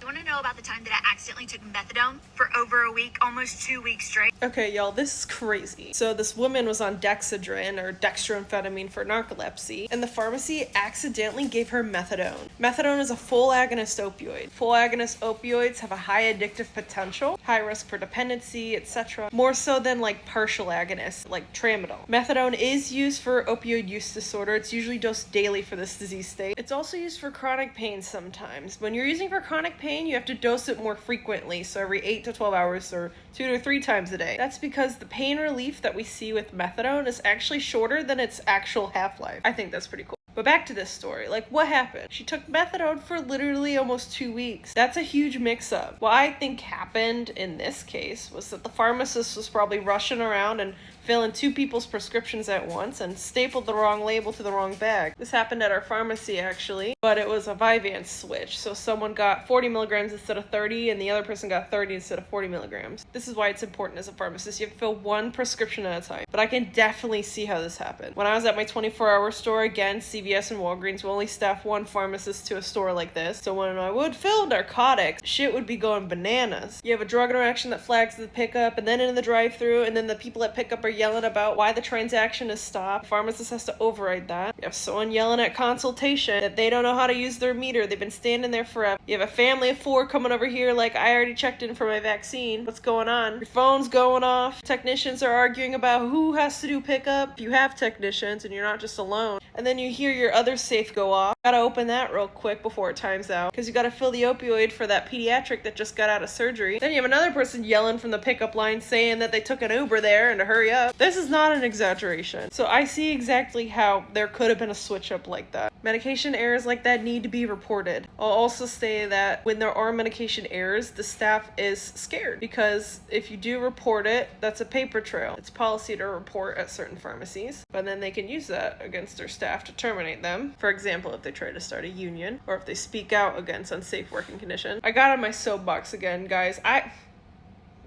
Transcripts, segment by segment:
Want to know about the time that I accidentally took methadone for over a week, almost 2 weeks straight? Okay, y'all, this is crazy. So this woman was on Dexedrine, or dextroamphetamine for narcolepsy, and the pharmacy accidentally gave her methadone. Methadone is a full agonist opioid. Full agonist opioids have a high addictive potential, high risk for dependency, etc. More so than like partial agonists, like tramadol. Methadone is used for opioid use disorder. It's usually dosed daily for this disease state. It's also used for chronic pain sometimes. When you're using for chronic pain, you have to dose it more frequently, so every 8 to 12 hours or 2 to 3 times a day. That's because the pain relief that we see with methadone is actually shorter than its actual half-life. I think that's pretty cool. But back to this story, like what happened? She took methadone for literally almost 2 weeks. That's a huge mix-up. What I think happened in this case was that the pharmacist was probably rushing around and filling 2 people's prescriptions at once and stapled the wrong label to the wrong bag. This happened at our pharmacy actually, but it was a Vyvanse switch. So someone got 40 milligrams instead of 30 and the other person got 30 instead of 40 milligrams. This is why it's important as a pharmacist. You have to fill 1 prescription at a time. But I can definitely see how this happened. When I was at my 24-hour store, again, CVS and Walgreens will only staff 1 pharmacist to a store like this. So when I would fill narcotics, shit would be going bananas. You have a drug interaction that flags the pickup and then in the drive-thru, and then the people at pickup are yelling about why the transaction is stopped. The pharmacist has to override that. You have someone yelling at consultation that they don't know how to use their meter. They've been standing there forever. You have a family of 4 coming over here like, I already checked in for my vaccine. What's going on? Your phone's going off. Technicians are arguing about who has to do pickup. You have technicians and you're not just alone. And then you hear your other safe go off. Gotta open that real quick before it times out because you gotta fill the opioid for that pediatric that just got out of surgery. Then you have another person yelling from the pickup line saying that they took an Uber there and to hurry up. This is not an exaggeration. So I see exactly how there could have been a switch up like that. Medication errors like that need to be reported. I'll also say that when there are medication errors, the staff is scared because if you do report it, that's a paper trail. It's policy to report at certain pharmacies, but then they can use that against their staff to terminate them. For example, if they try to start a union or if they speak out against unsafe working conditions. I got on my soapbox again, guys.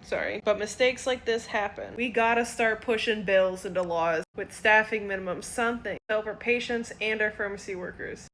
Sorry, but mistakes like this happen. We gotta start pushing bills into laws with staffing minimums, something to help our patients and our pharmacy workers.